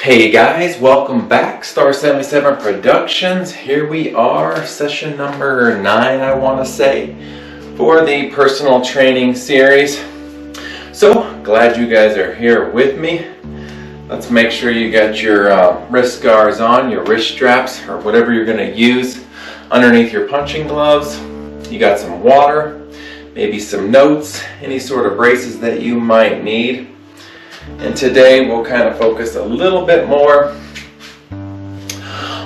Hey guys, welcome back. Star 77 Productions. Here we are, session number 9, I want to say, for the personal training series. So, glad you guys are here with me. Let's make sure you got your wrist guards on, your wrist straps, or whatever you're going to use underneath your punching gloves. You got some water, maybe some notes, any sort of braces that you might need. And today we'll kind of focus a little bit more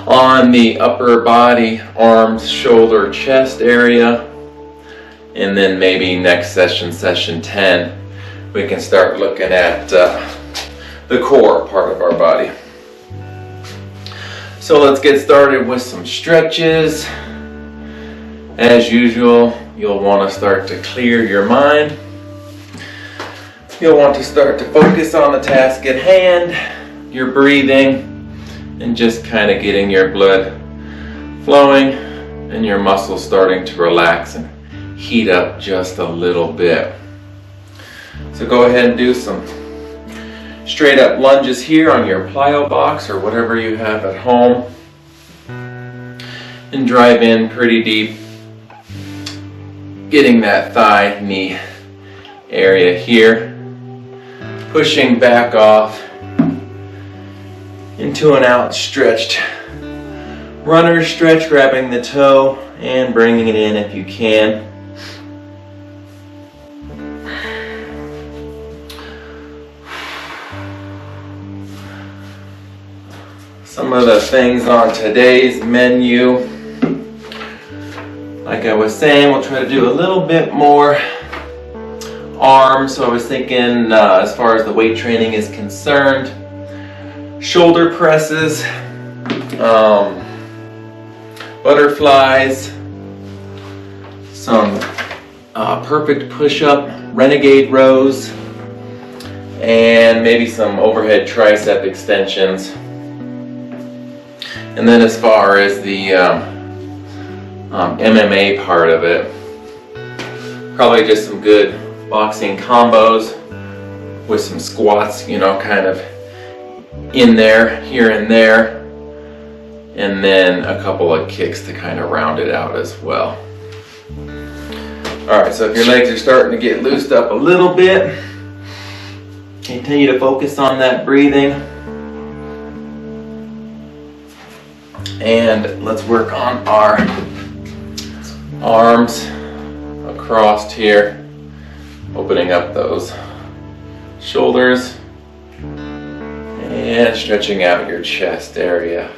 on the upper body, arms, shoulder, chest area. And then maybe next session, session 10, we can start looking at the core part of our body. So let's get started with some stretches. As usual, you'll want to start to clear your mind. You'll want to start to focus on the task at hand, your breathing, and just kind of getting your blood flowing and your muscles starting to relax and heat up just a little bit. So go ahead and do some straight up lunges here on your plyo box or whatever you have at home. And drive in pretty deep, getting that thigh, knee area here. Pushing back off into an outstretched runner stretch, grabbing the toe and bringing it in if you can. Some of the things on today's menu, like I was saying, we'll try to do a little bit more arms. So I was thinking as far as the weight training is concerned, shoulder presses, butterflies, some perfect push-up, renegade rows, and maybe some overhead tricep extensions. And then as far as the MMA part of it, probably just some good boxing combos with some squats, kind of in there, here and there, and then a couple of kicks to kind of round it out as well. Alright, so if your legs are starting to get loosed up a little bit, continue to focus on that breathing. And let's work on our arms across here. Opening up those shoulders and stretching out your chest area.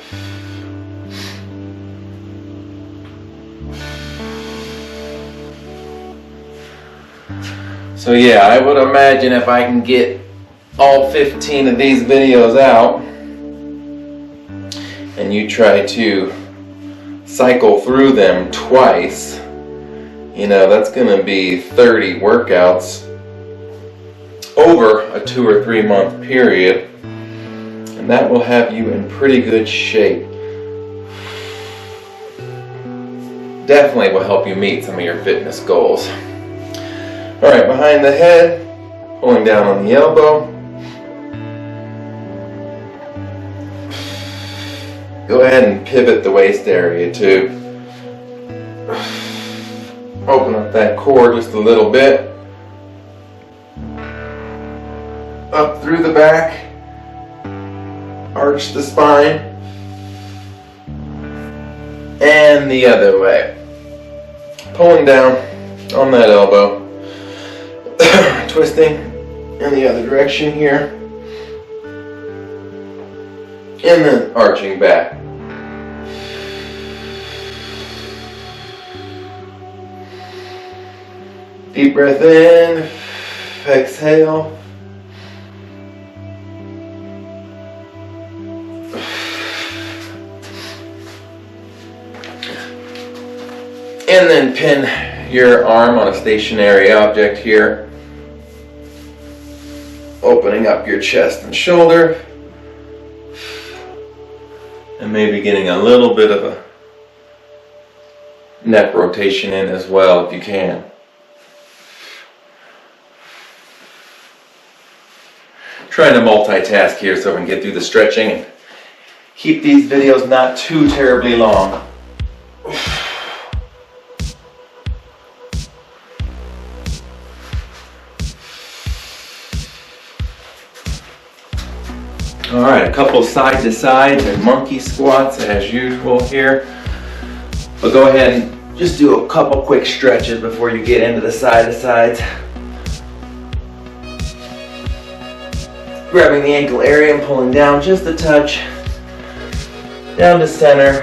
So yeah, I would imagine if I can get all 15 of these videos out and you try to cycle through them twice, that's going to be 30 workouts over a 2 or 3 month period, and that will have you in pretty good shape. Definitely will help you meet some of your fitness goals. Alright, behind the head, pulling down on the elbow. Go ahead and pivot the waist area too. Open up that core just a little bit. Up through the back. Arch the spine. And the other way. Pulling down on that elbow. Twisting in the other direction here. And then arching back. Deep breath in, exhale. And then pin your arm on a stationary object here. Opening up your chest and shoulder. And maybe getting a little bit of a neck rotation in as well if you can. trying to multitask here so we can get through the stretching and keep these videos not too terribly long. All right, a couple side to sides and monkey squats as usual here. But go ahead and just do a couple quick stretches before you get into the side to sides. Grabbing the ankle area and pulling down just a touch. Down to center.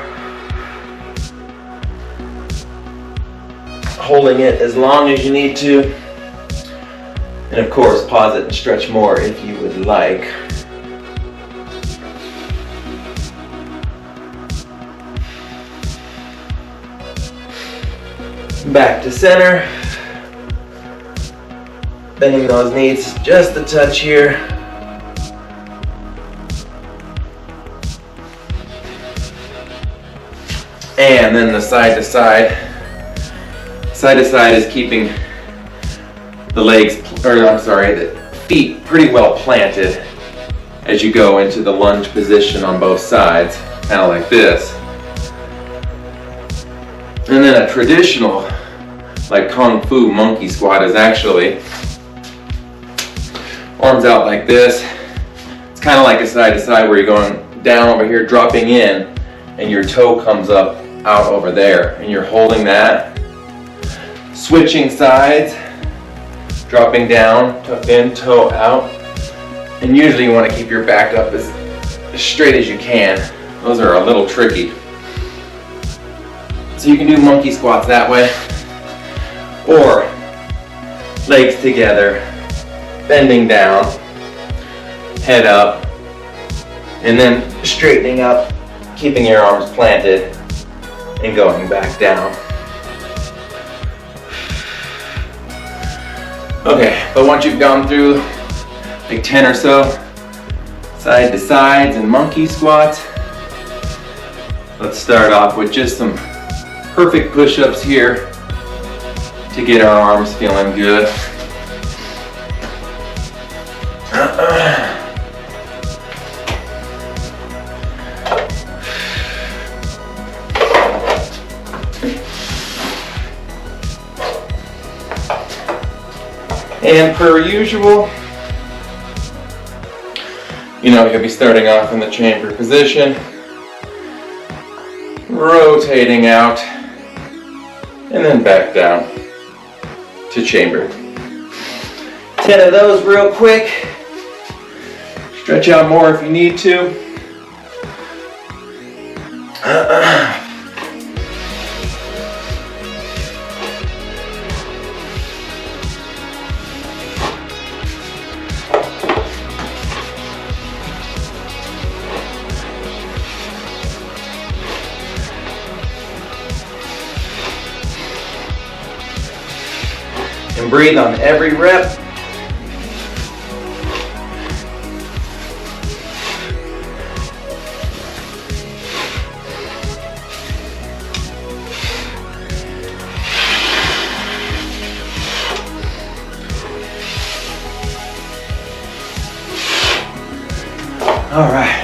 Holding it as long as you need to. And of course, pause it and stretch more if you would like. Back to center. Bending those knees just a touch here. And then the side to side. Side to side is keeping the feet pretty well planted as you go into the lunge position on both sides, kind of like this. And then a traditional, like Kung Fu monkey squat is actually arms out like this. It's kind of like a side to side where you're going down over here, dropping in, and your toe comes up out over there, and you're holding that. Switching sides, dropping down, tuck in, toe out. And usually you want to keep your back up as straight as you can. Those are a little tricky. So you can do monkey squats that way, or legs together, bending down, head up, and then straightening up, keeping your arms planted, and going back down. Okay, but once you've gone through like 10 or so side to sides and monkey squats, let's start off with just some perfect push-ups here to get our arms feeling good. And per usual, you'll be starting off in the chamber position, rotating out, and then back down to chamber. 10 of those real quick. Stretch out more if you need to. And breathe on every rep. All right.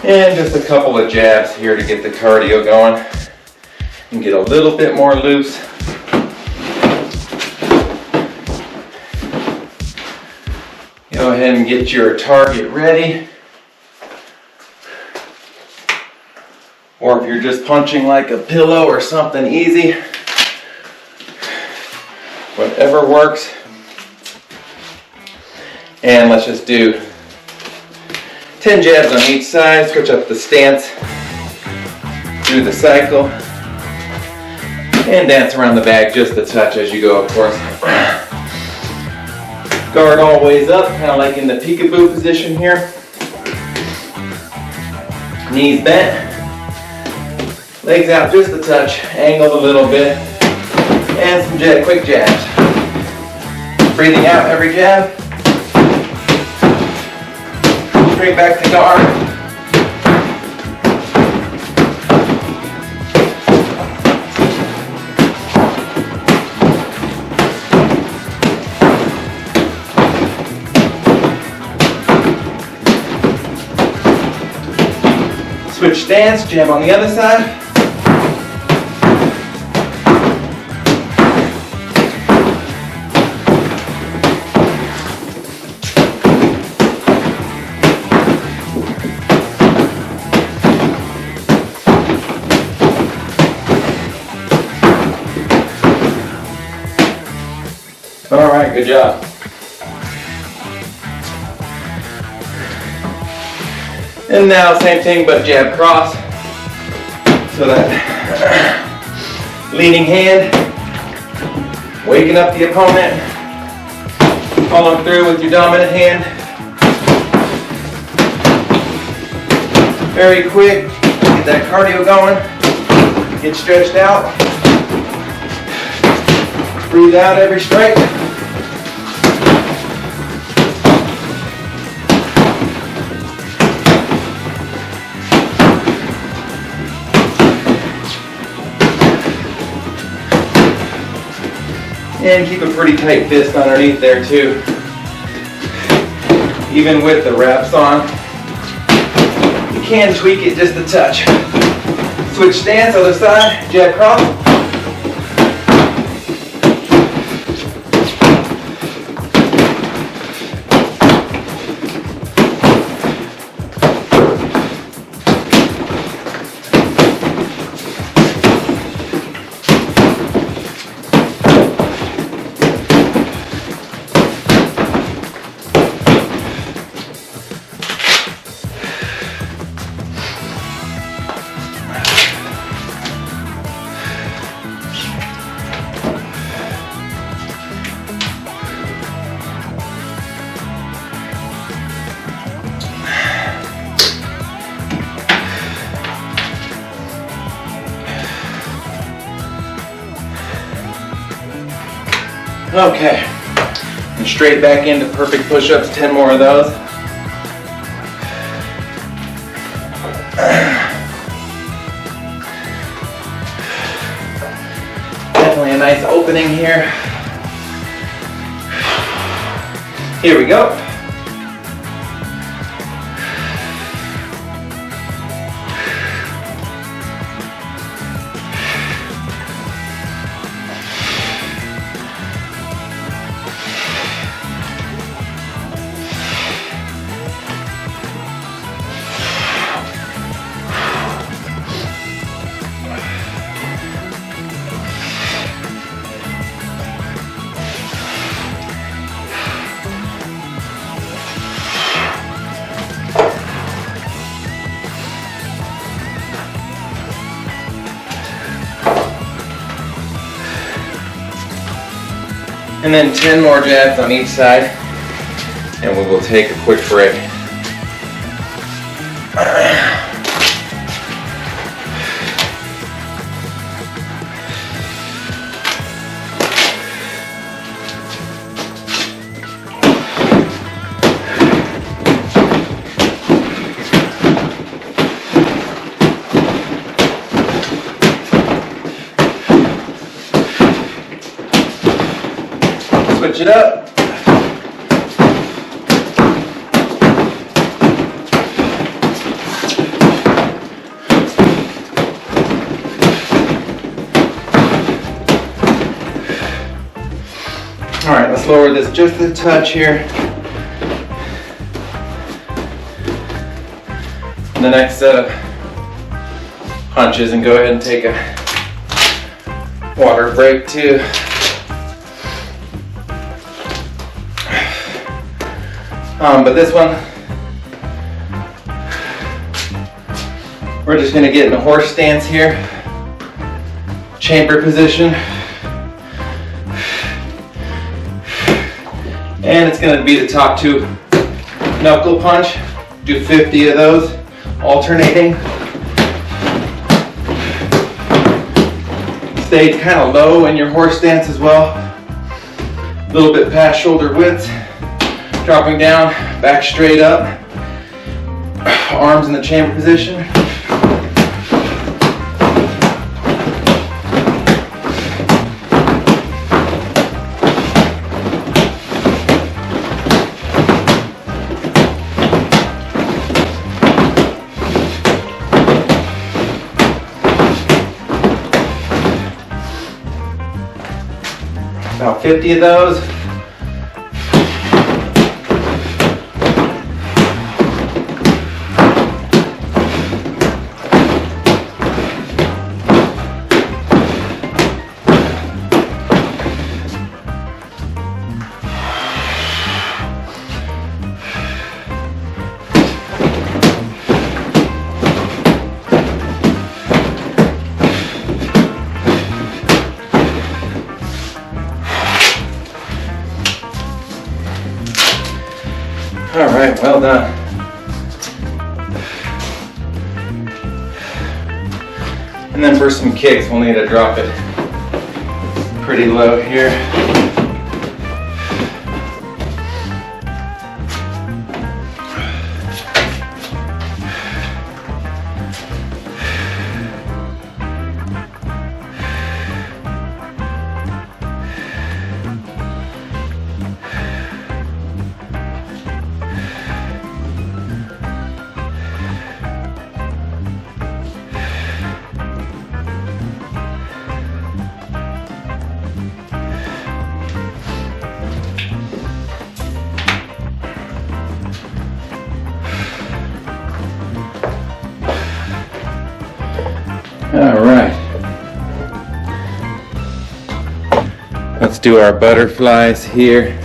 And just a couple of jabs here to get the cardio going and get a little bit more loose. Go ahead and get your target ready. Or if you're just punching like a pillow or something easy, whatever works. And let's just do 10 jabs on each side, switch up the stance, do the cycle, and dance around the bag just a touch as you go, of course. Guard always up, kind of like in the peekaboo position here. Knees bent, legs out just a touch, angled a little bit, and some quick jabs. Breathing out every jab. Straight back to guard. Switch stance, jab on the other side. All right, good job. And now same thing, but jab cross. So that leading hand, waking up the opponent, following through with your dominant hand. Very quick, get that cardio going, get stretched out. Breathe out every strike. And keep a pretty tight fist underneath there too. Even with the wraps on, you can tweak it just a touch. Switch stance, other side, jab cross. Okay, and straight back into perfect push-ups, 10 more of those. Definitely a nice opening here. Here we go. And then 10 more jabs on each side, and we will take a quick break. Switch it up. All right, let's lower this just a touch here. The next set of punches, and go ahead and take a water break too. But this one, we're just going to get in a horse stance here, chamber position, and it's going to be the top two knuckle punch. Do 50 of those, alternating. Stay kind of low in your horse stance as well, a little bit past shoulder width. Dropping down, back straight up, arms in the chamber position. About 50 of those. All right, well done. And then for some kicks, we'll need to drop it pretty low here. All right, let's do our butterflies here.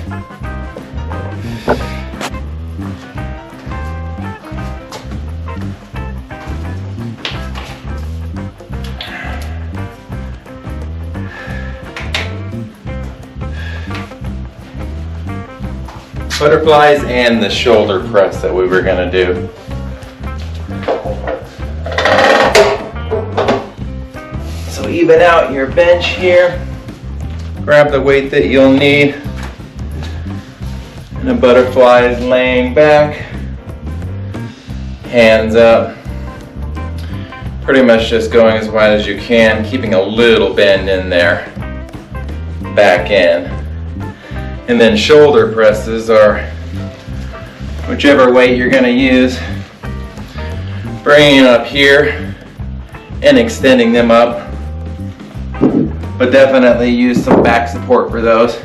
Butterflies and the shoulder press that we were going to do. So even out your bench here, grab the weight that you'll need, and the butterfly is laying back, hands up, pretty much just going as wide as you can, keeping a little bend in there, back in. And then shoulder presses are whichever weight you're going to use, bringing it up here and extending them up. But definitely use some back support for those.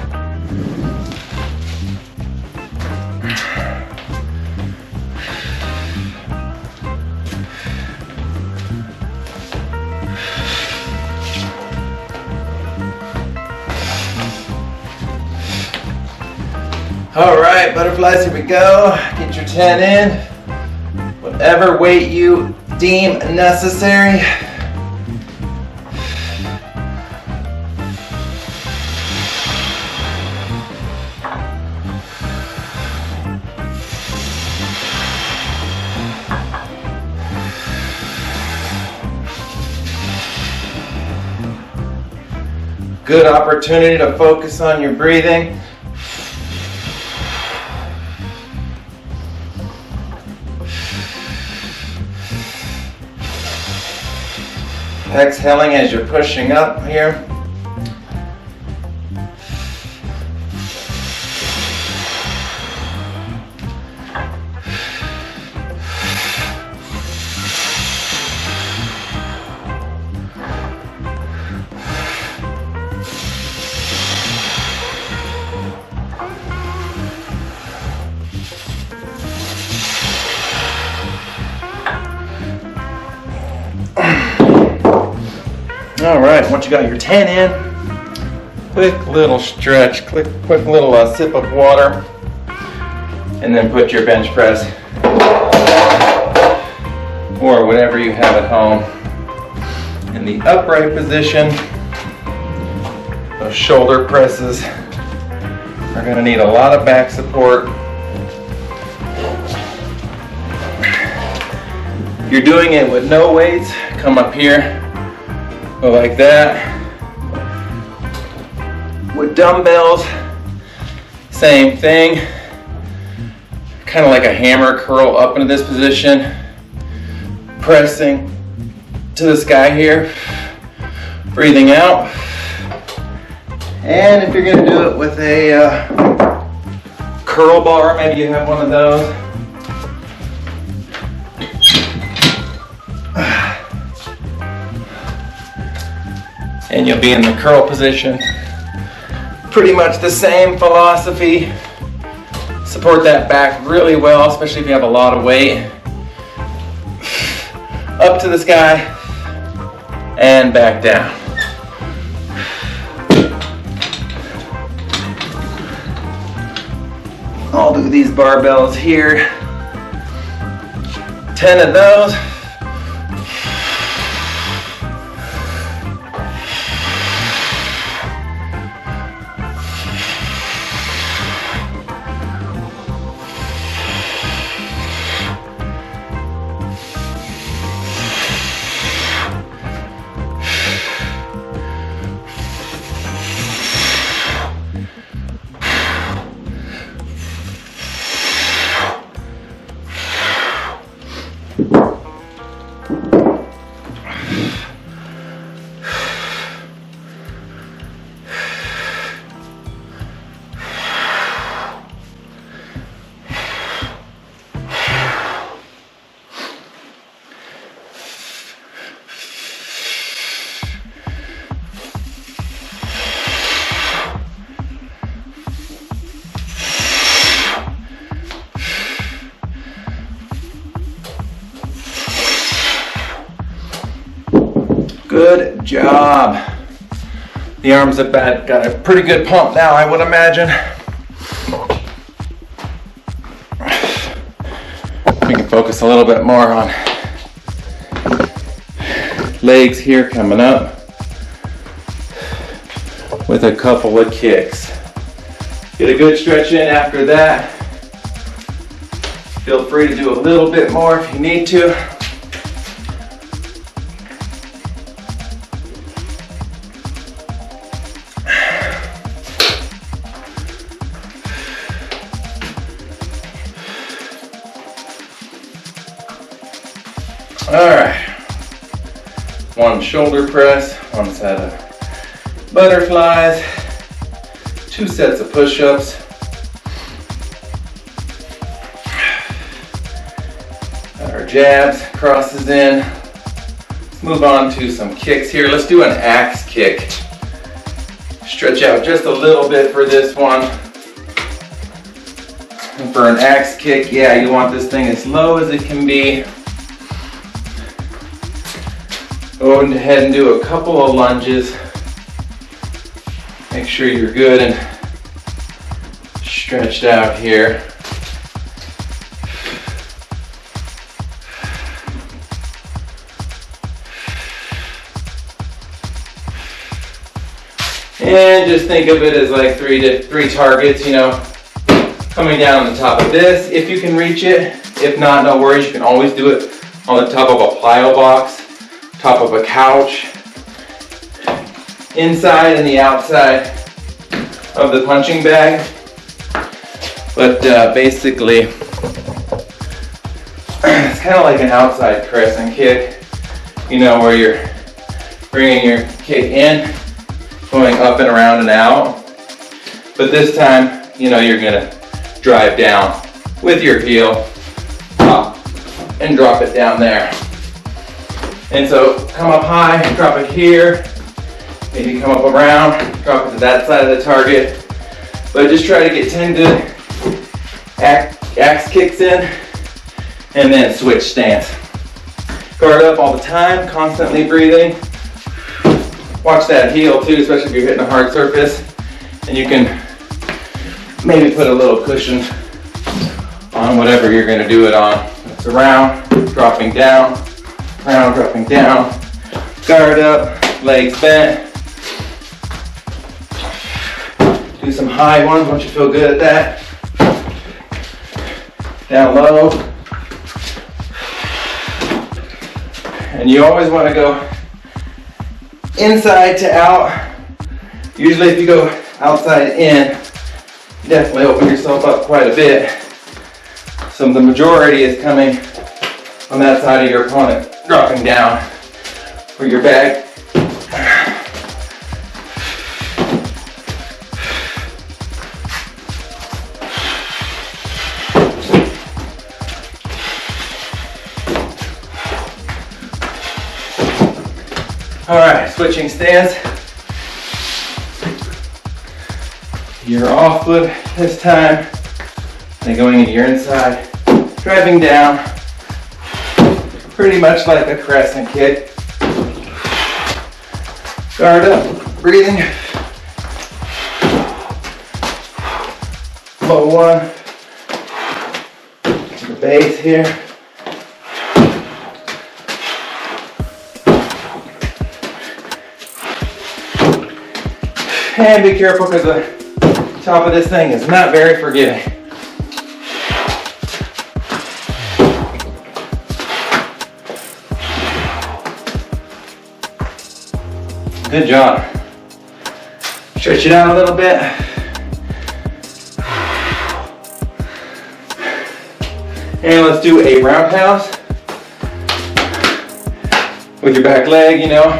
All right, butterflies, here we go. Get your 10 in. Whatever weight you deem necessary. Good opportunity to focus on your breathing. Exhaling as you're pushing up here. All right, once you got your 10 in, quick little stretch, quick little sip of water, and then put your bench press or whatever you have at home in the upright position. Those shoulder presses are going to need a lot of back support. If you're doing it with no weights, come up here. Go like that. With dumbbells, same thing. Kind of like a hammer curl up into this position. Pressing to the sky here. Breathing out. And if you're going to do it with a curl bar, maybe you have one of those. And you'll be in the curl position. Pretty much the same philosophy. Support that back really well, especially if you have a lot of weight. Up to the sky and back down. I'll do these barbells here. 10 of those. Good job. The arms have got a pretty good pump now, I would imagine. We can focus a little bit more on legs here coming up with a couple of kicks. Get a good stretch in after that. Feel free to do a little bit more if you need to. All right, one shoulder press, one set of butterflies, 2 sets of push-ups. Got our jabs, crosses in. Let's move on to some kicks here. Let's do an axe kick. Stretch out just a little bit for this one. And for an axe kick, yeah, you want this thing as low as it can be. Go ahead and do a couple of lunges. Make sure you're good and stretched out here. And just think of it as like three targets, you know, coming down on the top of this, if you can reach it. If not, no worries, you can always do it on the top of a plyo box, top of a couch, inside and the outside of the punching bag. But basically, it's kind of like an outside press and kick, you know, where you're bringing your kick in, going up and around and out. But this time, you know, you're gonna drive down with your heel, pop, and drop it down there. And so come up high, drop it here, maybe come up around, drop it to that side of the target. But just try to get 10 good axe kicks in, and then switch stance. Guard up all the time, constantly breathing. Watch that heel too, especially if you're hitting a hard surface. And you can maybe put a little cushion on whatever you're gonna do it on. It's around, dropping down, around, dropping down. Guard up, legs bent. Do some high ones once you feel good at that. Down low. And you always want to go inside to out. Usually if you go outside in, you definitely open yourself up quite a bit. So the majority is coming on that side of your opponent, dropping down for your bag. All right, switching stance. your off foot this time. Then going into your inside, driving down, pretty much like a crescent kick. Guard up, breathing. Low one, the base here. And be careful because the top of this thing is not very forgiving. Good job. Stretch it out a little bit. And let's do a roundhouse with your back leg, you know,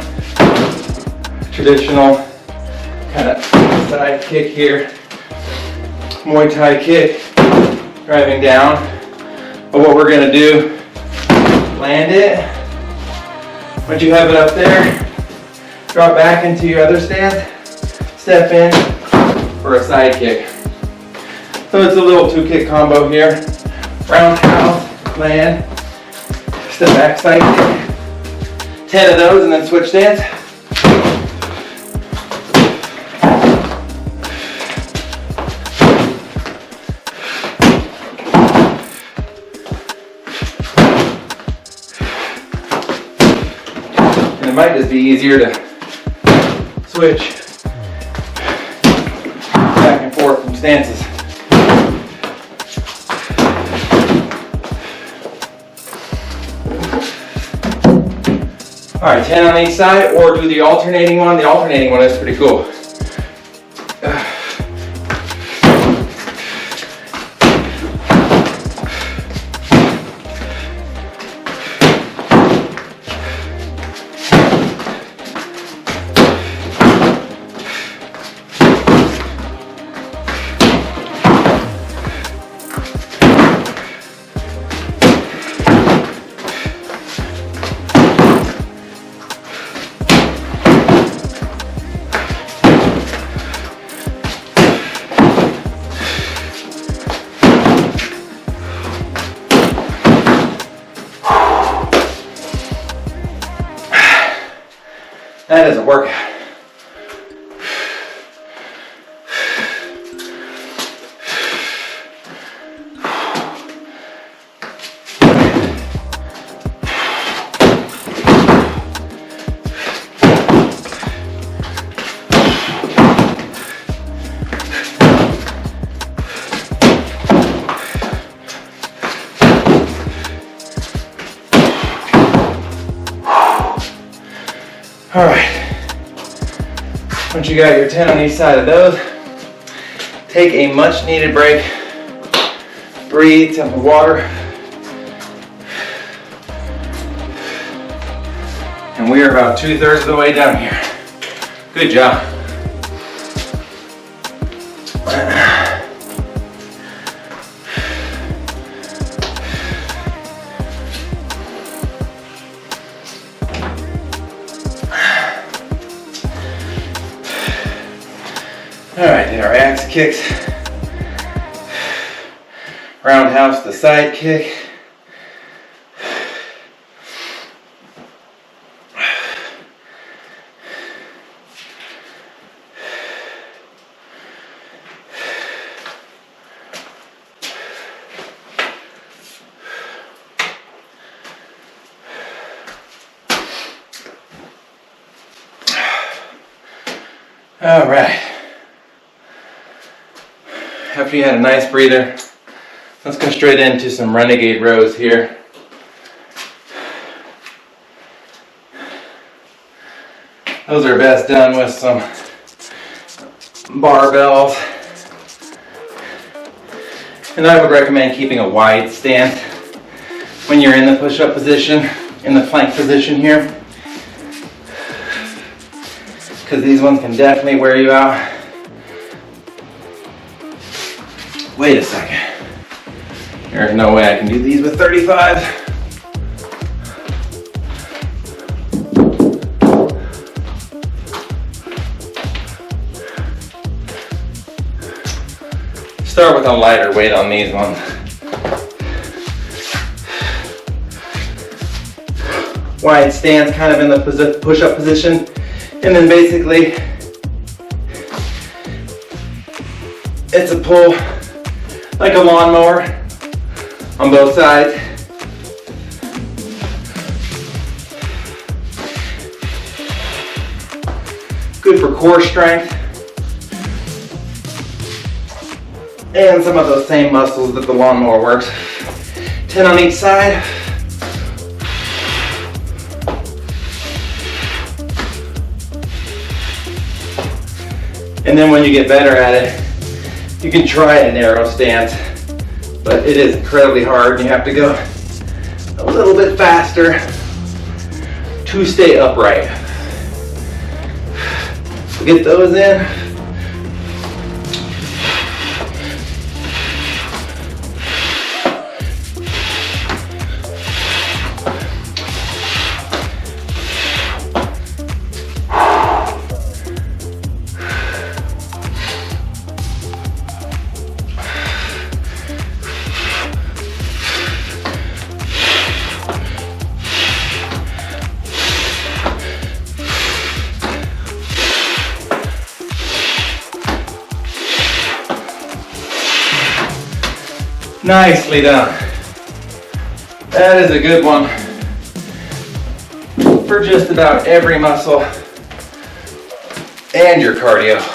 traditional kind of side kick here, Muay Thai kick, driving down. But what we're gonna do, land it. Once you have it up there, drop back into your other stance, step in for a side kick. So it's a little 2-kick combo here. Roundhouse, land, step back, side kick. 10 of those and then switch stance. And it might just be easier to switch back and forth from stances. All right, 10 on each side, or do the alternating one. The alternating one is pretty cool. That is a workout. All right, once you got your 10 on each side of those, take a much needed break, breathe, sip of water, and we are about 2/3 of the way down here. Good job. All right, then our axe kicks, roundhouse, the side kick. All right. After you had a nice breather, let's go straight into some renegade rows here. Those are best done with some barbells. And I would recommend keeping a wide stance when you're in the push-up position, in the plank position here, because these ones can definitely wear you out. Wait a second. There's no way I can do these with 35. Start with a lighter weight on these ones. Wide stance, kind of in the push-up position. And then basically, it's a pull like a lawnmower on both sides. Good for core strength. And some of those same muscles that the lawnmower works. 10 on each side. And then when you get better at it, you can try a narrow stance, but it is incredibly hard and you have to go a little bit faster to stay upright. Get those in. Nicely done. That is a good one for just about every muscle and your cardio.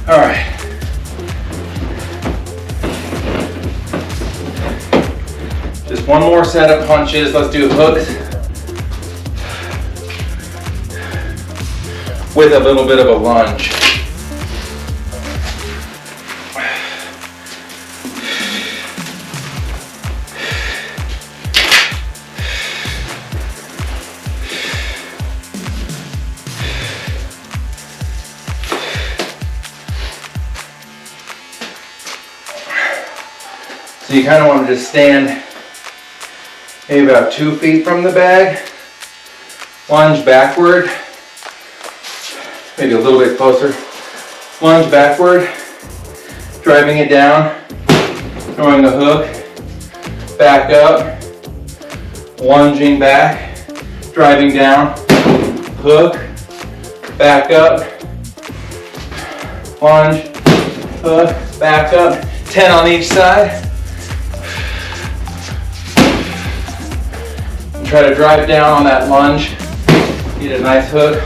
All right. Just one more set of punches. Let's do hooks with a little bit of a lunge. So you kind of want to just stand maybe about 2 feet from the bag, lunge backward, maybe a little bit closer, lunge backward, driving it down, throwing the hook, back up, lunging back, driving down, hook, back up, lunge, hook, back up, 10 on each side. Try to drive down on that lunge, get a nice hook.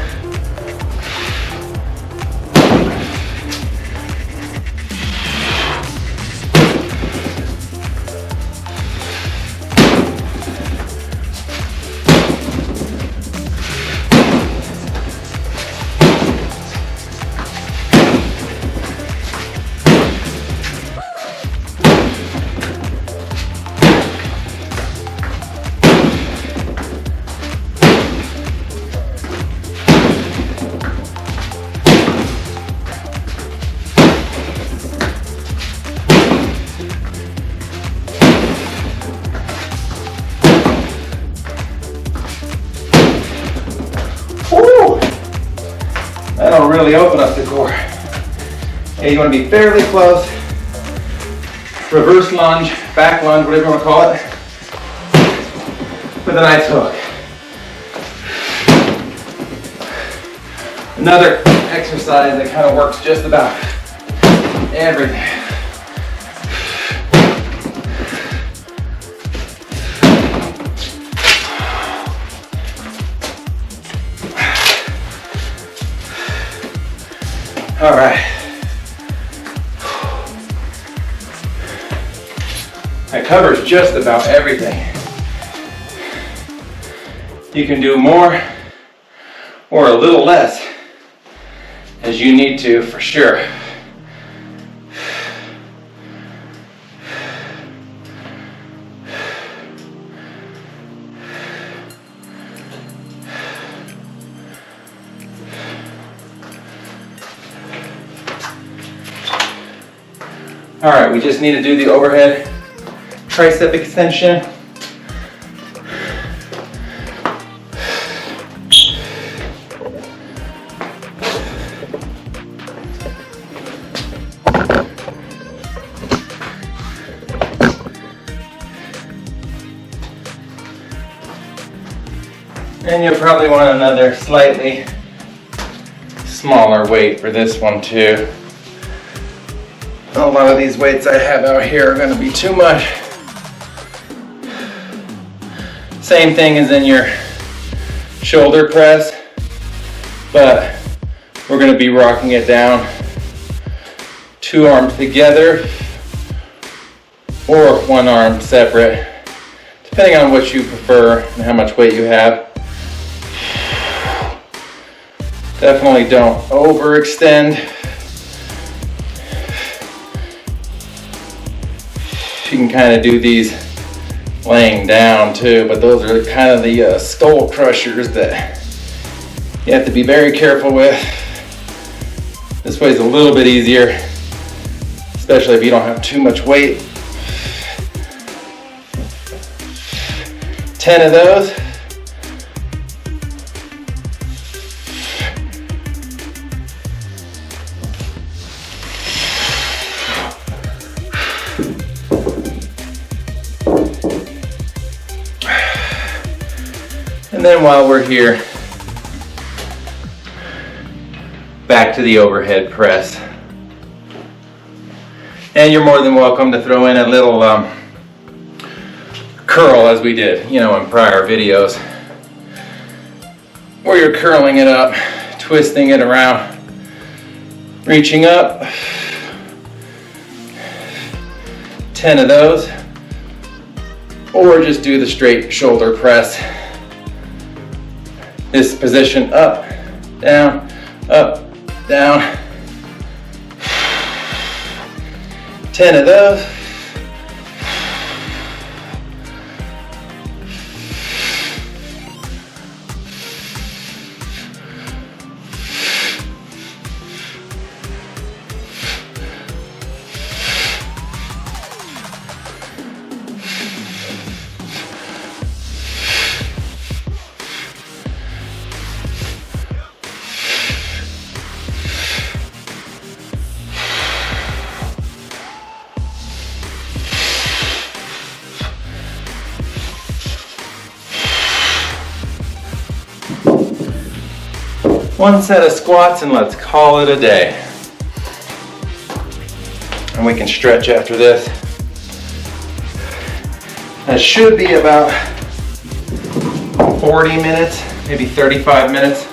That'll really open up the core. Okay, you want to be fairly close. Reverse lunge, back lunge, whatever you want to call it, with a nice hook. Another exercise that kind of works just about everything. All right. That covers just about everything. You can do more or a little less as you need to, for sure. All right, we just need to do the overhead tricep extension. And you'll probably want another slightly smaller weight for this one too. A lot of these weights I have out here are going to be too much. Same thing as in your shoulder press, but we're going to be rocking it down 2 arms together or 1 arm separate, depending on what you prefer and how much weight you have. Definitely don't overextend. You can kind of do these laying down too, but those are kind of the skull crushers that you have to be very careful with. This way is a little bit easier, especially if you don't have too much weight. 10 of those. And then while we're here, back to the overhead press. And you're more than welcome to throw in a little curl as we did, in prior videos, where you're curling it up, twisting it around, reaching up. 10 of those, or just do the straight shoulder press. This position, up, down, up, down. 10 of those. One set of squats and let's call it a day. And we can stretch after this. That should be about 40 minutes, maybe 35 minutes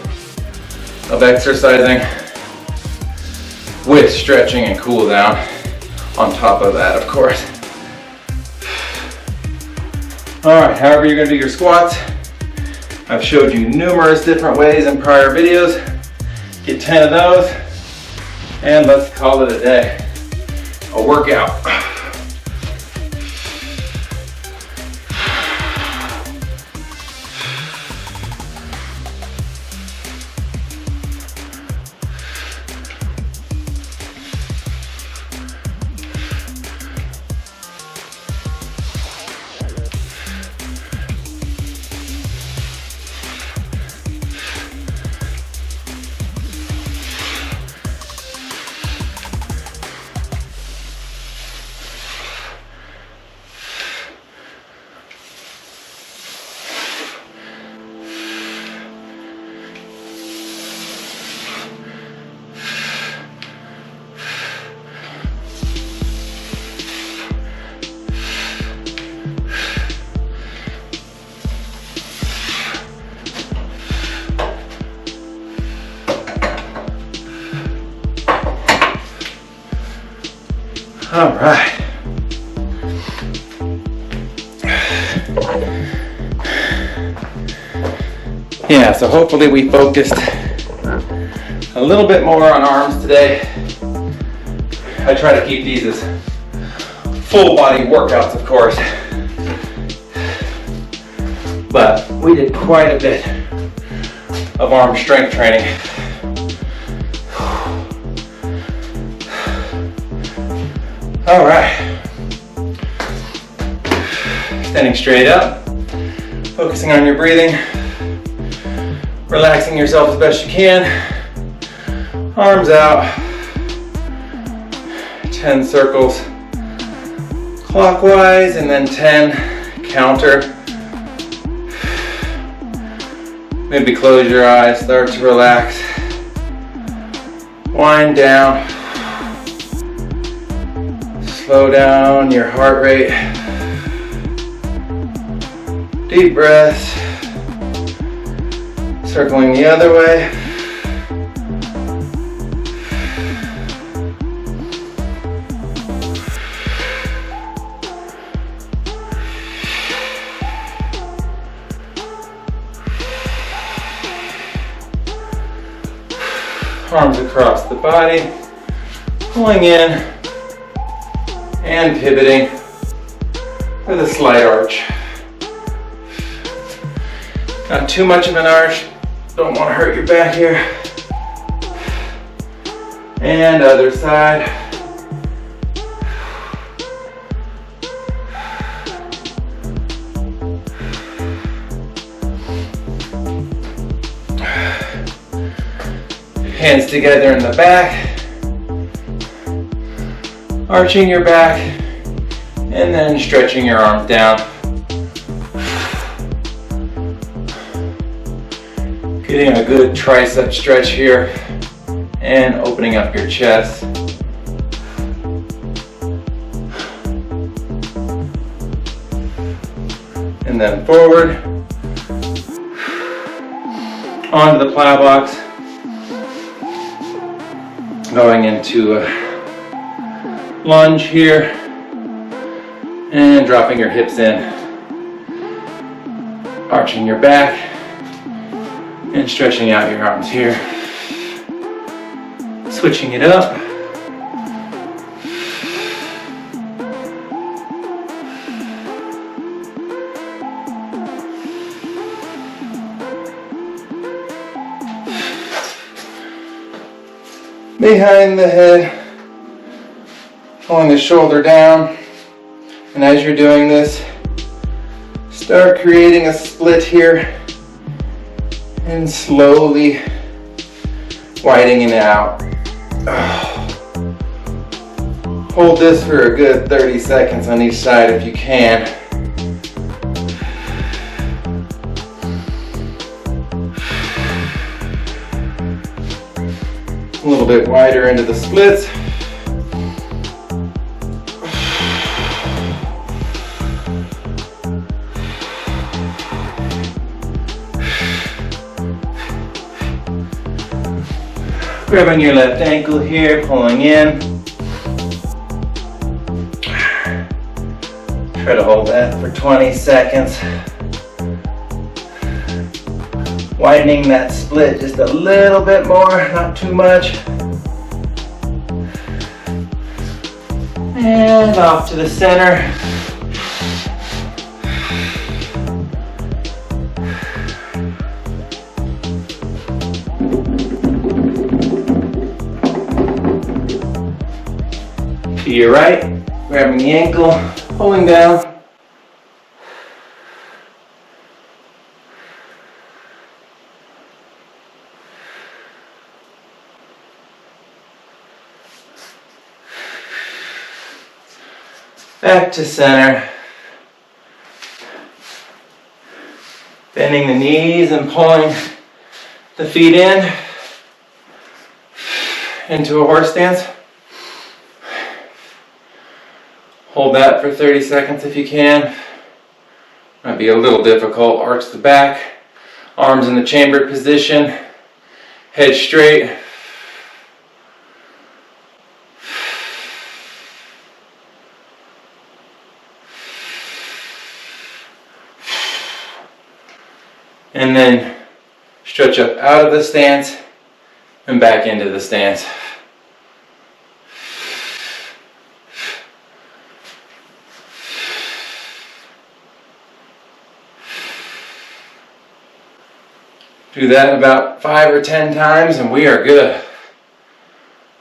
of exercising with stretching and cool down on top of that, of course. All right, however you're gonna do your squats, I've showed you numerous different ways in prior videos. Get 10 of those, and let's call it a day. A workout. All right. Yeah, so hopefully we focused a little bit more on arms today. I try to keep these as full body workouts, of course. But we did quite a bit of arm strength training. All right. Standing straight up, focusing on your breathing, relaxing yourself as best you can. Arms out, 10 circles clockwise, and then 10 counter. Maybe close your eyes, start to relax. Wind down. Slow down your heart rate. Deep breaths. Circling the other way. Arms across the body, pulling in and pivoting with a slight arch. Not too much of an arch, don't want to hurt your back here. And other side. Hands together in the back, arching your back, and then stretching your arms down. Getting a good tricep stretch here, and opening up your chest. And then forward, onto the plow box. Going into a lunge here and dropping your hips in, arching your back and stretching out your arms here, switching it up. Behind the head, pulling the shoulder down, and as you're doing this, start creating a split here and slowly widening it out. Hold this for a good 30 seconds on each side if you can. A little bit wider into the splits. Grabbing your left ankle here, pulling in. Try to hold that for 20 seconds. Widening that split just a little bit more, not too much. And off to the center. To your right, grabbing the ankle, pulling down. Back to center. Bending the knees and pulling the feet in into a horse stance. Hold that for 30 seconds if you can. Might be a little difficult. Arch the back, arms in the chambered position, head straight. And then stretch up out of the stance and back into the stance. Do that about 5 or 10 times and we are good.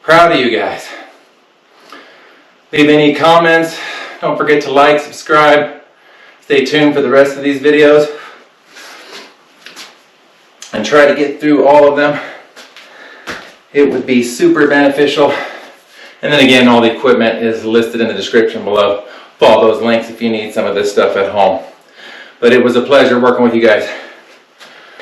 Proud of you guys. leave any comments. Don't forget to like, subscribe. Stay tuned for the rest of these videos. And try to get through all of them. It would be super beneficial. And then again, all the equipment is listed in the description below. Follow those links if you need some of this stuff at home. But it was a pleasure working with you guys.